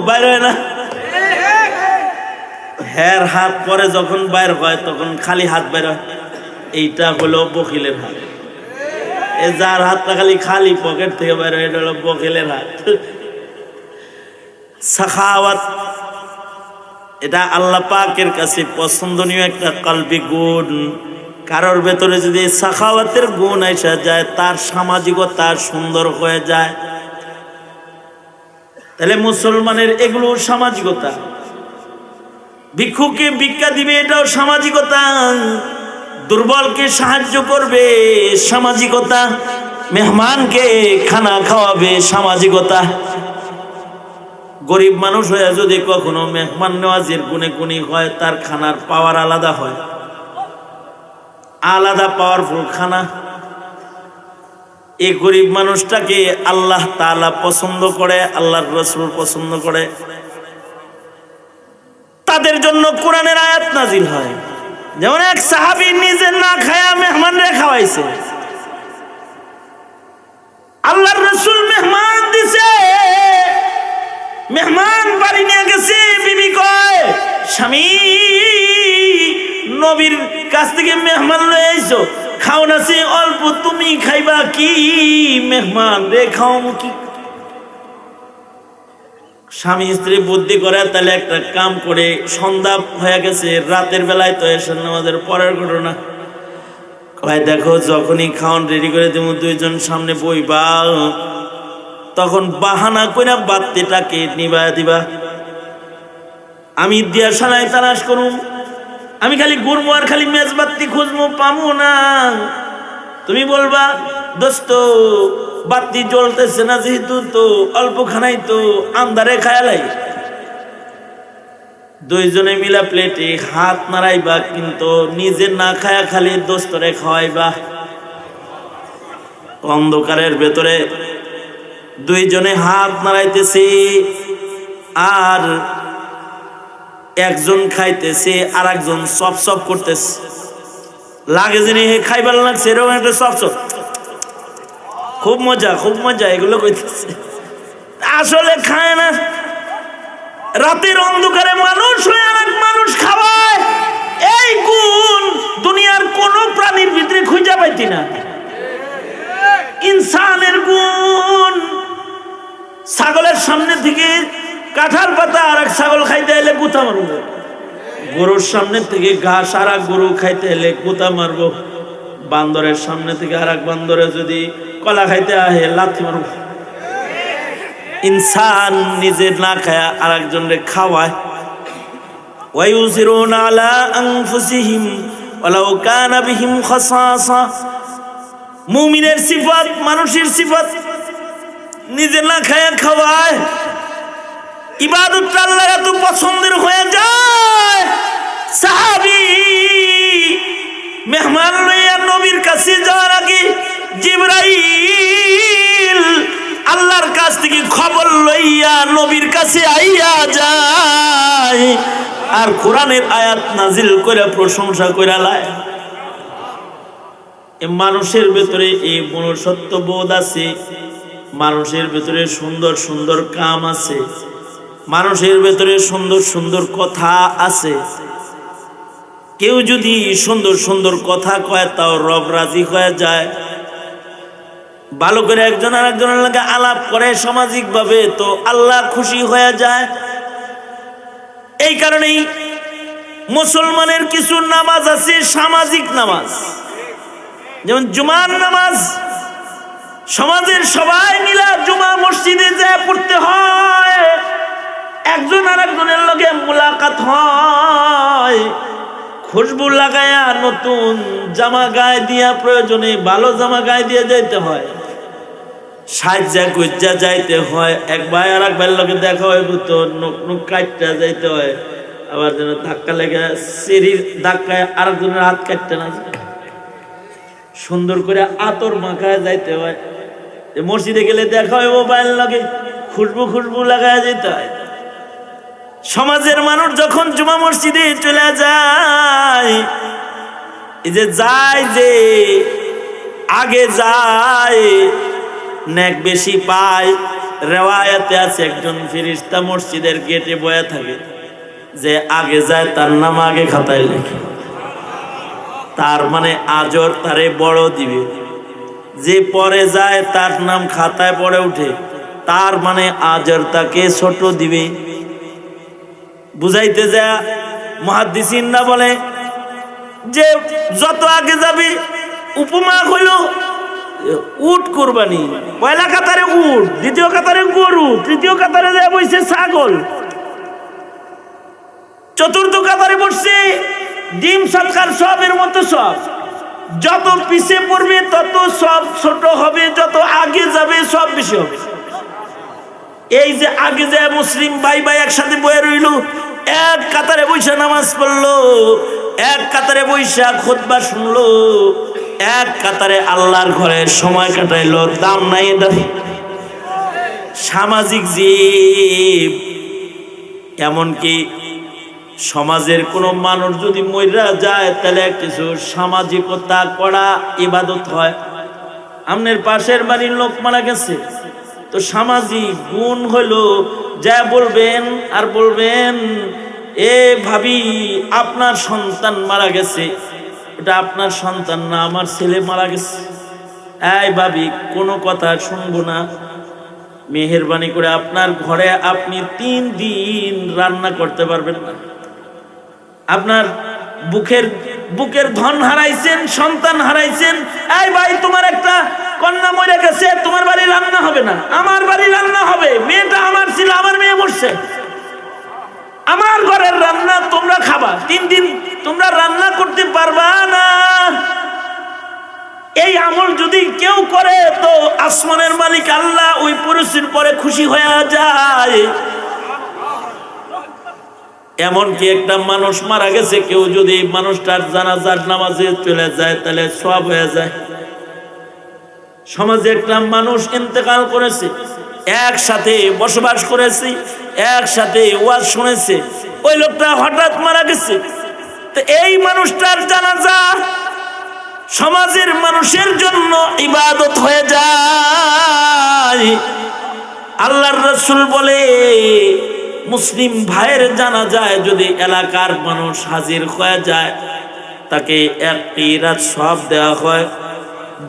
বাইর হয় না। হের হাত পরে যখন বাইর হয় তখন খালি হাত বাইর হয়। এইটা হলো বখিলের হাত। এ যার হাতটা খালি খালি পকেট থেকে বাইর হয়, এটা হলো বখিলের হাত। সাখাওয়াত, এটা আল্লাহ পাকের কাছে পছন্দনীয় একটা কলবি গুণ। কারোর ভেতরে যদি সাখাওয়াতের গুণ আসা যায়, তার সামাজিকতা সুন্দর হয়ে যায়। তাহলে মুসলমানের এগুলো সামাজিকতা। ভিক্ষুকে ভিক্ষা দিবে, এটাও সামাজিকতা। দুর্বলকে সাহায্য করবে, সামাজিকতা। মেহমানকে খানা খাওয়াবে, সামাজিকতা। গরিব মানুষ হয়ে যদি কখনো মেহমান নওয়াজির গুণে গুণী হয়, তার খানার পাওয়ার আলাদা হয়, আলাদা পাওয়ারফুল খানা। এই গরিব মানুষটাকে আল্লাহ তাআলা পছন্দ করে, আল্লাহর রাসূল পছন্দ করে। তাদের জন্য কোরআনের আয়াত নাজিল হয়। যেমন এক সাহাবী নিজে না খায়া মেহমানরে খাওয়াইছে, আল্লাহর রাসূল মেহমান দিছে, মেহমান বাড়ি নিয়ে গেছে। বিবি কয়, স্বামী নবীর কাছ থেকে মেহমান লয়ে আইছো, খাও না সে অল্প, তুমি খাইবা কি? মেহমান রে খাও কি? স্বামী স্ত্রী বুদ্ধি করে, তাহলে একটা কাম করে, সন্ধ্যা হয়ে গেছে, রাতের বেলায় তো এসে নামাজের পরের ঘটনা, কয় দেখো যখনই খাওয়ান রেডি করে দেবো দুইজন সামনে বইবা, তখন বাহানা কইরা বাত্তিটাকে নিবায় দিবা, আমি দিয়া সালাই তালাশ করুম, আমি খালি ঘুরবো আর খালি মেজবাতি খুঁজবো, পাবো না। তুমি বলবা দোস্ত বাতি জ্বলতেছে না, যেহেতু তো অল্প খানাই তো আন্দারে খায়ালাই, দুইজনে মিলা প্লেটে হাত নাড়াইবা, কিন্তু নিজে না খায়া খালি দোস্তরে খাওয়াইবা। অন্ধকারের ভেতরে দুইজনে হাত নাড়াইতেছে, আর একজন খাইতেছে আর একজন সপ সপ করতেছে, লাগে যিনি খাইবার লাগছে এরকম একটা সপ সপ, খুব মজা খুব মজা এগুলো কইতেছে, আসলে খায় না। রাতের অন্ধকারে মানুষ হয়ে আরেক মানুষ খাওয়ায়, এই গুণ দুনিয়ার কোন প্রাণীর ভিতরে খুঁজে পাইতি না। ইনসানের গুণ, ছাগলের সামনে থেকে কাঁঠাল পাতা আর এক ছাগল খাইতে এলে গুতা মারবো, গরুর সামনে থেকে ঘাস আর এক গরু খাইতে এলে গুতা মারবো, বান্দরের সামনে থেকে আর এক বান্দরে যদি কলা খাইতে আহে লাথি মারবো। ইনসান নিজে না খায়া আর একজনকে খাওয়ায়। ওয়ায়ুসিরুনা আলা আনফুসিহিম ওয়ালাউ কানা বিহিম খাসাসা, মুমিনের সিফাত, মানুষের সিফাত, নিজে না খায়া খাওয়ায়। ইবাদতটা আল্লাহর এত পছন্দের হয়ে যায়, সাহাবী মেহমান লইয়া নবীর কাছে যাওয়ার আগে জিবরাইল আল্লাহর কাছ থেকে খবর লইয়া নবীর কাছে আইয়া যায়, আর কোরআনের আয়াত নাজিল করে প্রশংসা করে লায়। মানুষের ভেতরে এই মনুষ্যত্ব বোধ আছে, মানুষের ভেতরে সুন্দর সুন্দর কাম আছে, মানুষের ভেতরে সুন্দর সুন্দর কথা আছে। কেউ যদি সুন্দর সুন্দর কথা কয় তাও রব রাজি হয়ে যায়। ভালো করে একজন আর একজনের লাগে আলাপ করে সামাজিক ভাবে, তো আল্লাহ খুশি হয়ে যায়। এই কারণেই মুসলমানের কিছু নামাজ আছে সামাজিক নামাজ, যেমন জুমার নামাজ সমাজের সবাই মিলা জুমা মসজিদে যায় পড়তে হয়, একজন আর একজনের লগে মুলাকাত হয়, খুশবু লাগায়া নতুন জামা গায়ে দিয়া, প্রয়োজনে ভালো জামা গায়ে দিয়ে যাইতে হয়, সাজ্জা গুজ্জা যাইতে হয়, এক ভাই আর এক ভাইয়ের লগে দেখা হয় তো নখ নখ কাটটা যাইতে হয়, আবার যেন ধাক্কা লেগে সিঁড়ির ধাক্কায় আরেকজনের হাত কাটতে না যায়, সুন্দর করে আতর মাখায় যাইতে হয়। মসজিদে গেলে দেখা হয় ও ভাইয়ের লগে খুশবু খুশবু লাগায় যেতে হয়। সমাজের মানুষ যখন জুমা মসজিদে চলে যায়, এই যে যায় যে আগে যায় নেক বেশি পায়। রেওয়ায়াতে আছে একজন ফেরেশতা মসজিদের গেটে বয়া থাকে, যে আগে যায় তার নাম আগে খাতায় লেখে, তার মানে আজর তারে বড় দিবে, যে পরে যায় তার নাম খাতায় পড়ে উঠে, তার মানে আজর তাকে ছোট দিবে। বুঝাইতে যা মুহাদ্দিসিনরা বলে যে যত আগে যাবে, উপমা হইল উট কুরবানি, পয়লা কাতারে উট, দ্বিতীয় কাতারে গরু, তৃতীয় কাতারে যায় বসছে ছাগল, চতুর্থ কাতারে বসছে ডিম সৎকার, সবের মতো সব। যত পিছে পড়বে তত সব ছোট হবে, যত আগে যাবে সব বেশি হবে। এই যে আগে যায় মুসলিম ভাই ভাই একসাথে বয়ে রইল, এক কাতারে বৈশা নামাজ পড়লো, এক কাতারে বৈশা খুতবা শুনলো, এক কাতারে আল্লাহর ঘরে সময় কাটাইলো। দাম নাই এটা? সামাজিক জীব। এমনকি সমাজের কোনো মানুষ যদি মইরা যায়, তাহলে কিছু সামাজিকতা করা ইবাদত হয়। আপনার পাশের বাড়ির লোক মারা গেছে, তো সামাজিক গুণ হইলো যা বলবেন আর বলবেন, এ ভাবি আপনার সন্তান মারা গেছে, এটা আপনার সন্তান না, আমার ছেলে মারা গেছে। এই ভাবি কোনো কথা শুনবো না, মেহেরবানি করে আপনার ঘরে আপনি 3 দিন রান্না করতে পারবেন না। আপনার বুকের ধন হারাইছেন, সন্তান হারাইছেন। এই ভাই, তোমার একটা কন্যা মরে গেছে, তোমার বাড়ি রান্না হবে না, আমার বাড়ি রান্না হবে। মেয়েটা আমার ছিল, আমার মেয়ে মরছে, আমার ঘরের রান্না তোমরা খাবা। 3 দিন তোমরা রান্না করতে পারবা না। এই আমল যদি কেউ করে তো আসমানের মালিক আল্লাহ ওই পুরুষের পরে খুশি হয়ে যায়। এমনকি একটা মানুষ মারা গেছে, কেউ যদি মানুষটার জানাজার নামাজে চলে যায় তাহলে সওয়াব হয়ে যায়। সমাজে একটা মানুষ ইন্তেকাল করেছে, একসাথে বসবাস করেছি, একসাথে ওয়াজ শুনেছে, ওই লোকটা হঠাৎ মারা গেছে, তো এই মানুষটার জানাজা সমাজের মানুষের জন্য ইবাদত হয়ে যায়। আল্লাহর রাসূল বলে, মুসলিম ভাইয়ের জানাজায় যদি এলাকার মানুষ হাজির হয়ে যায় তাকে 1 কিরাত সওয়াব দেওয়া হয়,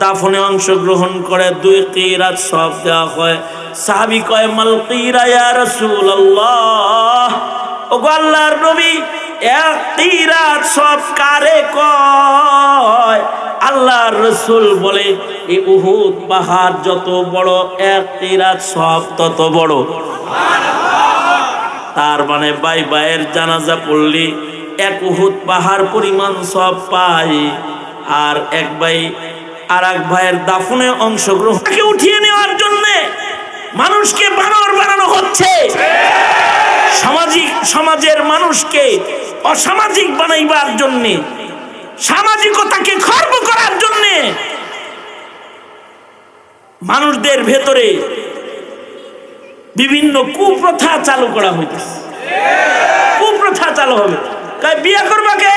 দাফনে অংশগ্রহণ করে 2 কিরাত সওয়াব দেওয়া হয়। সাহাবী কয়, মাল কিরা ইয়া রাসূলুল্লাহ, ওগো আল্লাহর নবী, 1 কিরাত সওয়াব কারে কয়? আল্লাহর রাসূল বলে, এই উহুদ পাহাড় যত বড়, 1 কিরাত সওয়াব তত বড়। তার মানে ভাইয়ের জানাজা পড়লে 1 উহুদ পাহাড় পরিমাণ সওয়াব পায়। আর এক ভাইয়ের দাফনে অংশগ্রহণকে উঠিয়ে নেওয়ার জন্য মানুষকে বানর বানানো হচ্ছে। সমাজের মানুষকে অসামাজিক বানাইবার জন্য, সামাজিকতাকে খর্ব করার জন্য মানুষদের ভেতরে বিভিন্ন কুপ্রথা চালু করা হইতেছে। কুপ্রথা চালু হবে। কয় বিয়ে করবা কে?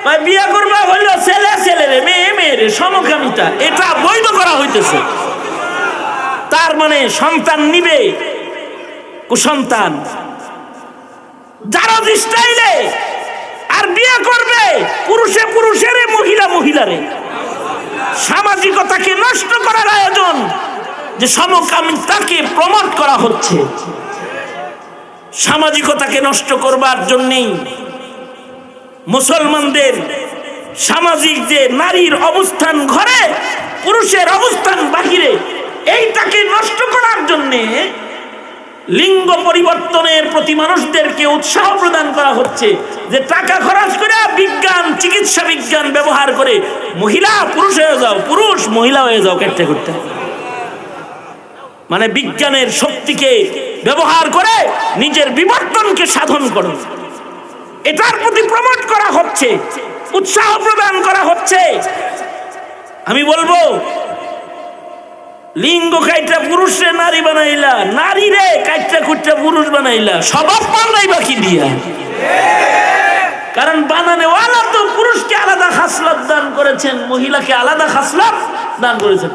কয় বিয়ে করবা হইলো ছেলে মেয়ে সমকামিতা, এটা বৈধ করা হইতেছে। তার মানে সন্তান নিবে কুসন্তান, যারা স্টাইলে আর বিয়ে করবে পুরুষের মহিলারে। সামাজিকতাকে নষ্ট করার আয়োজন, যে সমকামিতাকে প্রমোট করা হচ্ছে। সামাজিকতাকে নষ্ট করবার জন্যই মুসলমানদের সামাজিক যে নারীর অবস্থান ঘরে, পুরুষের অবস্থান বাহিরে, এইটাকে নষ্ট করার জন্যে লিঙ্গ পরিবর্তনের প্রতি মানুষদেরকে উৎসাহ প্রদান করা হচ্ছে। যে টাকা খরচ করে বিজ্ঞান, চিকিৎসা বিজ্ঞান ব্যবহার করে মহিলা পুরুষ হয়ে যাও, পুরুষ মহিলা হয়ে যাও, করতে মানে বিজ্ঞানের শক্তিকে ব্যবহার করে নিজের বিবর্তনকে সাধন করো। এটার প্রতি প্রমোট করা হচ্ছে, উৎসাহ প্রদান করা হচ্ছে। আমি বলবো, লিঙ্গ কাইটা পুরুষে নারী বানাইলা, নারী রে কাইটা কুইটা পুরুষ বানাইলা, স্বভাব বানাইবা কি দিয়া? কারণ বানানেওয়ালা তো পুরুষকে আলাদা খাসলত দান করেছেন, মহিলাকে আলাদা খাসলত দান করেছেন।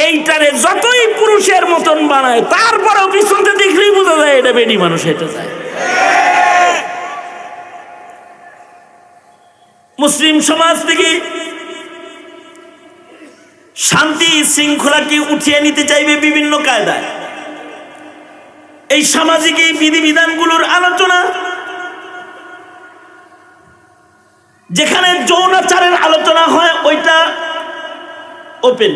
এইটারে যতই পুরুষের মতন বানায়, তারপরেও পিছনতে দেখলেই বোঝা যায় এটা বেডি মানুষ। এটা যায় মুসলিম সমাজ থেকে শান্তি শৃঙ্খলাকে উঠিয়ে নিতে চাইবে বিভিন্ন কায়দায়। এই সামাজিক এই বিধিবিধানগুলোর আলোচনা, যেখানে যৌনাচারের আলোচনা হয় ওইটা ওপেন,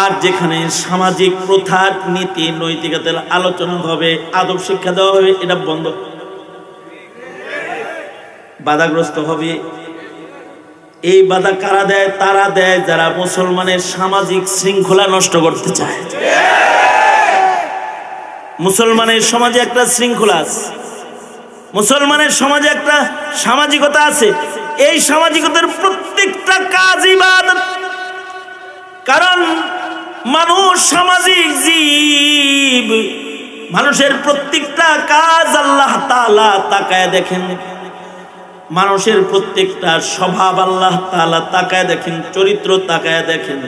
আর যেখানে সামাজিক প্রথা, নীতি, নৈতিকতার আলোচনা হবে, আদব শিক্ষা দেওয়া হবে, এটা বন্ধ, বাধাগ্রস্ত হবে। এই বাধা কারা দেয়? তারা দেয় যারা মুসলমানের সামাজিক শৃঙ্খলা নষ্ট করতে চায়। মুসলমানের সমাজে একটা শৃঙ্খলা আছে, মুসলমানের সমাজে একটা সামাজিকতা আছে। এই সামাজিকতার প্রত্যেকটা কাজ ইবাদত। কারণ মানুষ সামাজিক জীব, মানুষের প্রত্যেকটা কাজ আল্লাহ তাআলা তাকায় দেখেন। মানুষের প্রত্যেকটা স্বভাব আল্লাহ তাআলা তাকায় দেখেন, চরিত্র তাকায় দেখেন।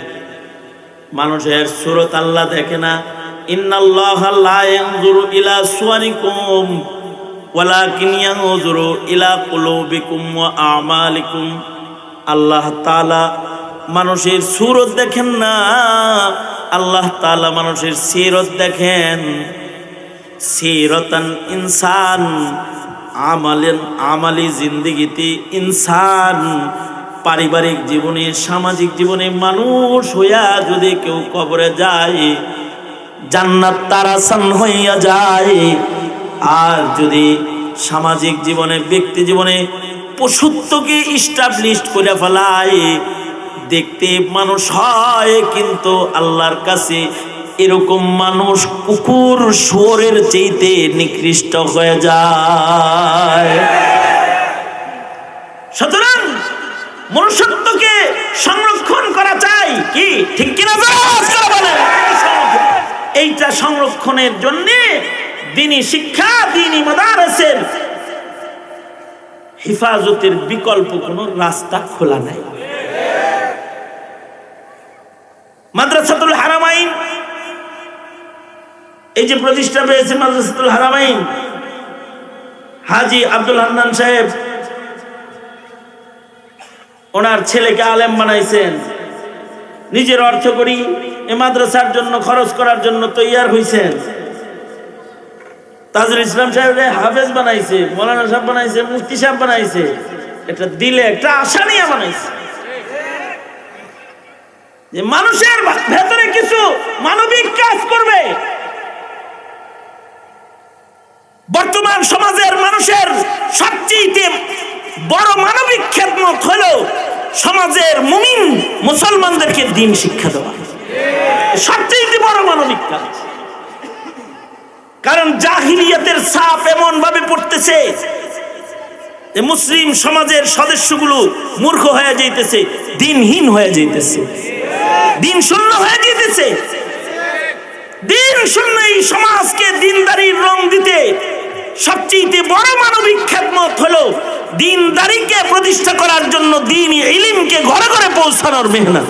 মানুষের সুরত আল্লাহ দেখে না। ইন্নাল্লাহা লা ইয়ানজুরু ইলা সুওয়ারিকুম ওয়ালাকিন ইয়ানজুরু ইলা কুলুবিকুম ওয়া আ'মালিকুম। আল্লাহ তাআলা মানুষের সুরত দেখেন না, আল্লাহ তাআলা মানুষের সিরত দেখেন, সিরতান ইনসান আমালি জিন্দেগিতে ইনসান, পারিবারিক জীবনে সামাজিক জীবনে মানুষ হইয়া যদি কেউ কবরে যায় জান্নাত তার আসান হইয়া যায়। আর যদি সামাজিক জীবনে ব্যক্তি জীবনে পশুত্বকে ইস্টাবলিশ করে ফেলায়, দেখতে মানুষ হয় কিন্তু আল্লাহর কাছে এরকম মানুষ কুকুর শুয়োরের চাইতে নিকৃষ্ট হয়ে যায়। সুতরাং মনুষ্যত্বকে সংরক্ষণ করা চাই, কি ঠিক কিনা বলেন? এইটা সংরক্ষণের জন্য দ্বীনি শিক্ষা, দ্বীনি মাদ্রাসার হেফাজতের বিকল্প কোনো রাস্তা খোলা নাই। মাদ্রাসাতুল হারামাইন এই যে প্রতিষ্ঠা পেয়েছে মাদ্রাসাতুল হারামাইন, হাজী আব্দুল হান্নান সাহেব ওনার ছেলেকে আলেম বানাইছেন, নিজের অর্থ করি এই মাদ্রাসার জন্য খরচ করার জন্য তৈয়ার হইছেন। তাজুল ইসলাম সাহেব হাফেজ বানাইছে, মৌলানা সাহেব বানাইছে, মুফতি সাহেব বানাইছে, একটা দিলে একটা আশা নিয়ে বানাইছে যে মানুষের ভেতরে কিছু মানবিক কাজ করবে। বর্তমান সমাজের মানুষের সবচেয়ে বড় মানবিক খেদমত হলো সমাজের মুমিন মুসলমানদেরকে দ্বীন শিক্ষা দেওয়া, সবচেয়ে বড় মানবিক কাজ। কারণ জাহিলিয়াতের ছাপ এমন ভাবে পড়তেছে যে মুসলিম সমাজের সদস্যগুলো মূর্খ হয়ে যাইতেছে, দ্বীনহীন হয়ে যাইতেছে, দ্বীন শূন্য হয়ে যাইতেছে। দ্বীন শূন্য এই সমাজকে দ্বীনদারির রং দিতে সবচেয়ে বড় মানবিক খেদমত হলো দ্বীনদারিকে প্রতিষ্ঠা করার জন্য দ্বীনি ইলমকে ঘরে ঘরে পৌঁছানোর মেহনত।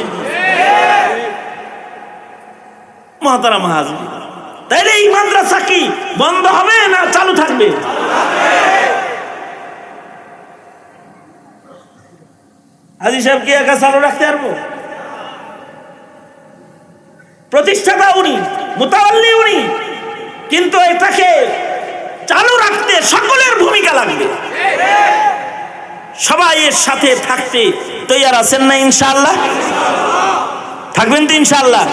মুহতারাম হাজির, তাইলে এই মাদ্রাসা কি বন্ধ হবে না চালু থাকবে? হাজী সাহেব কি একা চালু রাখতে পারবো? প্রতিষ্ঠাতা উনি, মুতাওয়াল্লি উনি, কিন্তু এটাকে চালু রাখতে সকলের ভূমিকা লাগবে। সবাই এর সাথে থাকতে তৈয়ার আছেন না ইনশাআল্লাহ? থাকবেন তো ইনশাআল্লাহ?